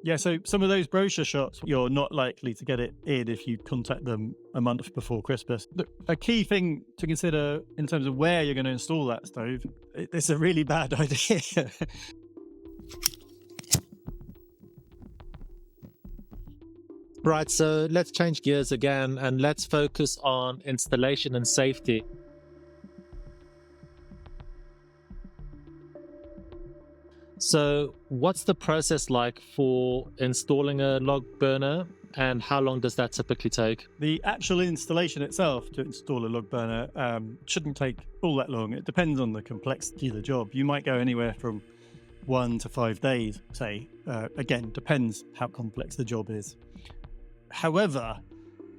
Yeah, so some of those brochure shots, you're not likely to get it in if you contact them a month before Christmas. A key thing to consider in terms of where you're going to install that stove, it's a really bad idea. Right, so let's change gears again and let's focus on installation and safety. So what's the process like for installing a log burner, and how long does that typically take? The actual installation itself to install a log burner shouldn't take all that long. It depends on the complexity of the job. You might go anywhere from 1 to 5 days, say. Again, depends how complex the job is. However,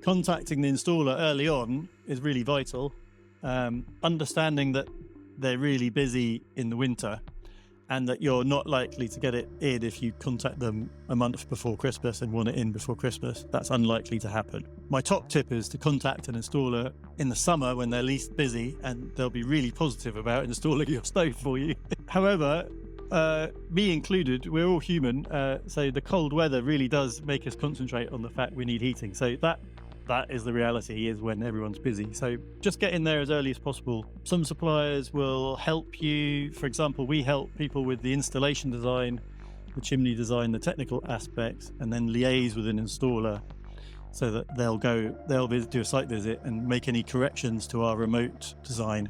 contacting the installer early on is really vital. Understanding that they're really busy in the winter and that you're not likely to get it in if you contact them a month before Christmas and want it in before Christmas. That's unlikely to happen. My top tip is to contact an installer in the summer when they're least busy, and they'll be really positive about installing your stove for you. However, me included, we're all human, so the cold weather really does make us concentrate on the fact we need heating. So that is the reality, is when everyone's busy. So just get in there as early as possible. Some suppliers will help you. For example, we help people with the installation design, the chimney design, the technical aspects, and then liaise with an installer so that they'll do a site visit and make any corrections to our remote design.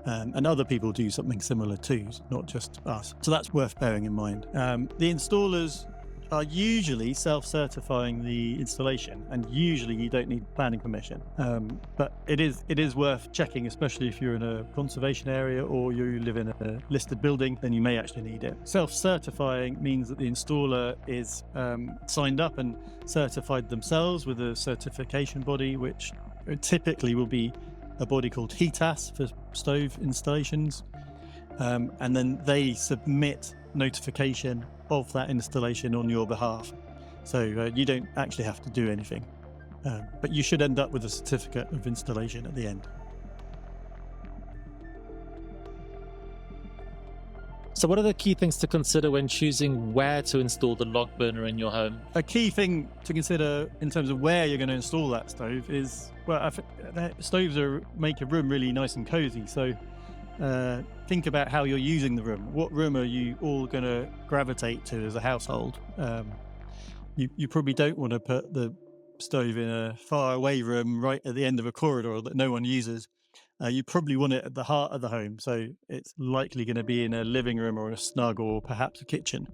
And other people do something similar too, not just us. So that's worth bearing in mind. The installers are usually self-certifying the installation, and usually you don't need planning permission. But it is worth checking, especially if you're in a conservation area or you live in a listed building, then you may actually need it. Self-certifying means that the installer is signed up and certified themselves with a certification body, which typically will be a body called HETAS for stove installations, and then they submit notification of that installation on your behalf. So you don't actually have to do anything, but you should end up with a certificate of installation at the end. So what are the key things to consider when choosing where to install the log burner in your home? A key thing to consider in terms of where you're going to install that stove is, well, stoves make a room really nice and cozy. So think about how you're using the room. What room are you all going to gravitate to as a household? You probably don't want to put the stove in a far away room right at the end of a corridor that no one uses. You probably want it at the heart of the home, so it's likely going to be in a living room or a snug or perhaps a kitchen.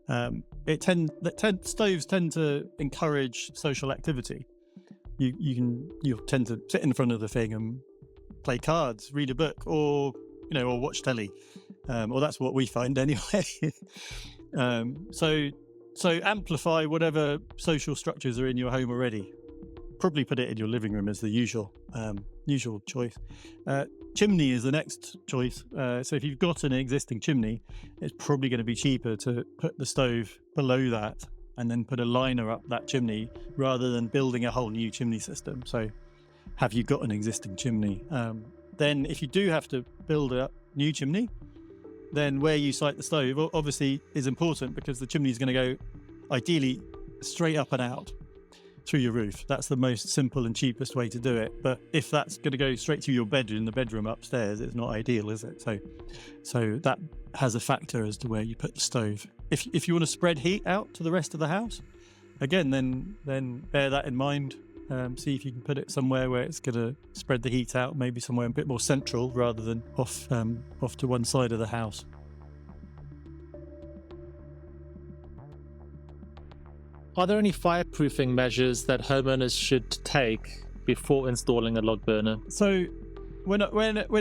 Stoves tend to encourage social activity. You'll tend to sit in front of the thing and play cards, read a book, or watch telly, or that's what we find anyway. So amplify whatever social structures are in your home already. Probably put it in your living room as the usual choice. Chimney is the next choice. So if you've got an existing chimney, it's probably going to be cheaper to put the stove below that and then put a liner up that chimney rather than building a whole new chimney system. So have you got an existing chimney? Then if you do have to build a new chimney, then where you site the stove obviously is important, because the chimney is going to go ideally straight up and out through your roof. That's the most simple and cheapest way to do it. But if that's going to go straight to your bedroom, the bedroom upstairs, it's not ideal, is it? So that has a factor as to where you put the stove. If you want to spread heat out to the rest of the house, again, then bear that in mind. See if you can put it somewhere where it's going to spread the heat out, maybe somewhere a bit more central rather than off to one side of the house. Are there any fireproofing measures that homeowners should take before installing a log burner? So when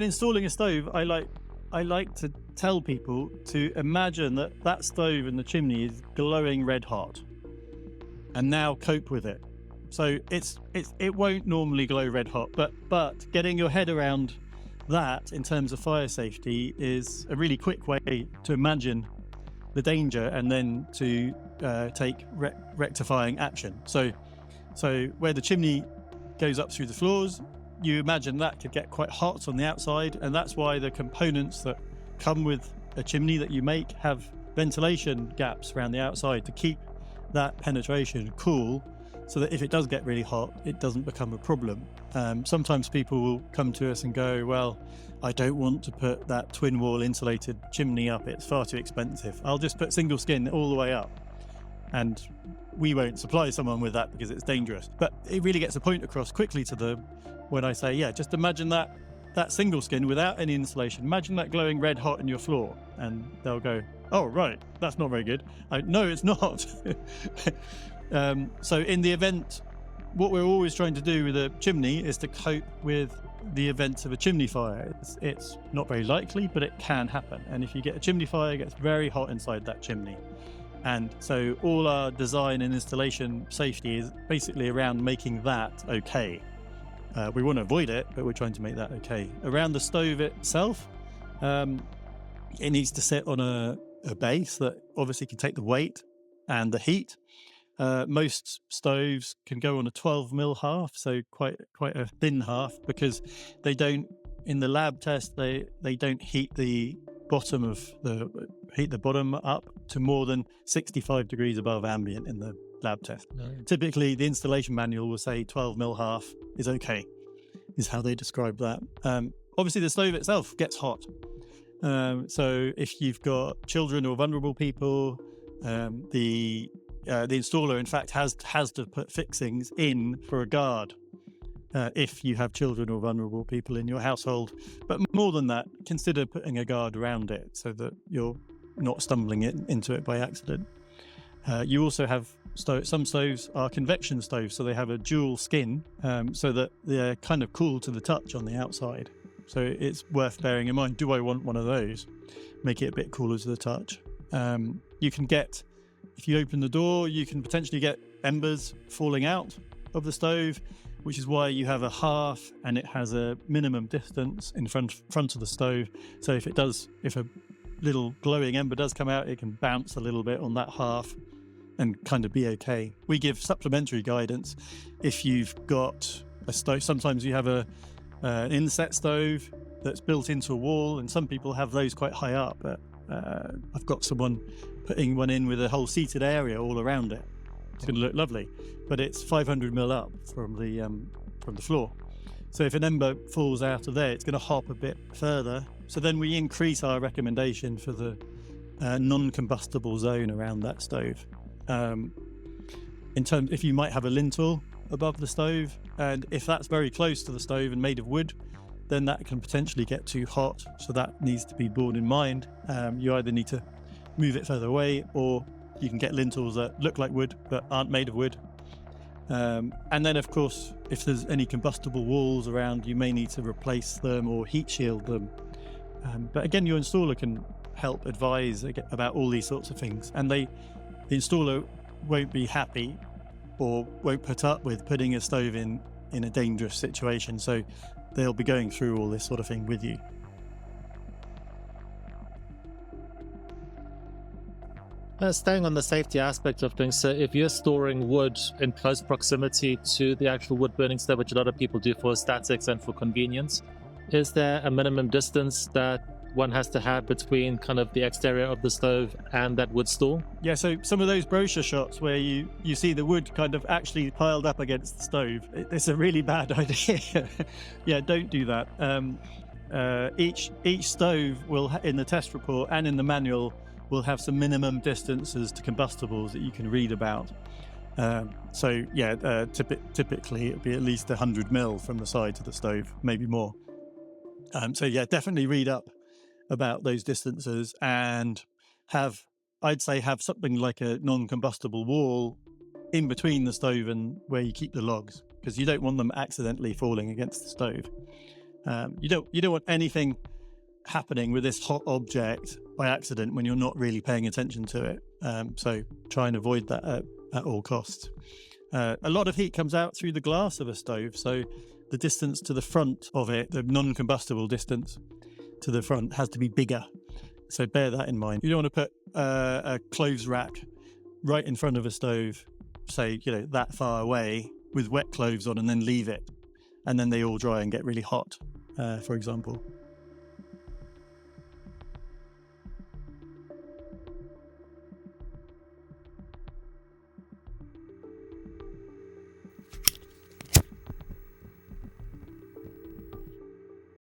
installing a stove, I like to tell people to imagine that stove in the chimney is glowing red hot, and now cope with it. So it won't normally glow red hot, but getting your head around that in terms of fire safety is a really quick way to imagine the danger and then to take rectifying action. So where the chimney goes up through the floors, you imagine that could get quite hot on the outside, and that's why the components that come with a chimney that you make have ventilation gaps around the outside to keep that penetration cool, so that if it does get really hot, it doesn't become a problem. Sometimes people will come to us and go, well, I don't want to put that twin wall insulated chimney up, it's far too expensive. I'll just put single skin all the way up. And we won't supply someone with that because it's dangerous. But it really gets a point across quickly to them when I say, yeah, just imagine that single skin without any insulation. Imagine that glowing red hot in your floor. And they'll go, oh, right, that's not very good. No, it's not. So in the event, what we're always trying to do with a chimney is to cope with the events of a chimney fire. It's not very likely, but it can happen. And if you get a chimney fire, it gets very hot inside that chimney. And so all our design and installation safety is basically around making that okay. We want to avoid it, but we're trying to make that okay. Around the stove itself, it needs to sit on a base that obviously can take the weight and the heat. Most stoves can go on a 12mm half, so quite a thin half, because they don't, in the lab test, they don't heat the bottom up to more than 65 degrees above ambient in the lab test. No. Typically, the installation manual will say 12mm half is okay, is how they describe that. Obviously, the stove itself gets hot. So if you've got children or vulnerable people, the installer, in fact, has to put fixings in for a guard if you have children or vulnerable people in your household. But more than that, consider putting a guard around it so that you're not stumbling into it by accident. You also have some stoves are convection stoves, so they have a dual skin, so that they're kind of cool to the touch on the outside. So it's worth bearing in mind, do I want one of those? Make it a bit cooler to the touch. You can get, if you open the door, you can potentially get embers falling out of the stove, which is why you have a hearth and it has a minimum distance in front of the stove. So if a little glowing ember does come out, it can bounce a little bit on that hearth and kind of be okay. We give supplementary guidance if you've got a stove. Sometimes you have an inset stove that's built into a wall, and some people have those quite high up. But I've got someone putting one in with a whole seated area all around it. It's going to look lovely, but it's 500mm up from the floor. So if an ember falls out of there, it's going to hop a bit further. So then we increase our recommendation for the non-combustible zone around that stove. If you might have a lintel above the stove, and if that's very close to the stove and made of wood, then that can potentially get too hot. So that needs to be borne in mind. You either need to move it further away, or you can get lintels that look like wood but aren't made of wood. And then, of course, if there's any combustible walls around, you may need to replace them or heat shield them. But again, your installer can help advise about all these sorts of things. And the installer won't be happy or won't put up with putting a stove in a dangerous situation. So they'll be going through all this sort of thing with you. Staying on the safety aspect of things, so if you're storing wood in close proximity to the actual wood burning stove, which a lot of people do for statics and for convenience, is there a minimum distance that one has to have between kind of the exterior of the stove and that wood store? Yeah, so some of those brochure shots where you see the wood kind of actually piled up against the stove, it's a really bad idea. Yeah, don't do that. Each stove will, in the test report and in the manual, will have some minimum distances to combustibles that you can read about. Typically it'll be at least 100mm from the side to the stove, maybe more. Definitely read up about those distances and have something like a non-combustible wall in between the stove and where you keep the logs, because you don't want them accidentally falling against the stove. You don't want anything happening with this hot object by accident when you're not really paying attention to it. So try and avoid that at all costs. A lot of heat comes out through the glass of a stove, so the distance to the front of it, the non-combustible distance to the front, has to be bigger. So bear that in mind. You don't want to put a clothes rack right in front of a stove, say, that far away with wet clothes on, and then leave it, and then they all dry and get really hot, for example.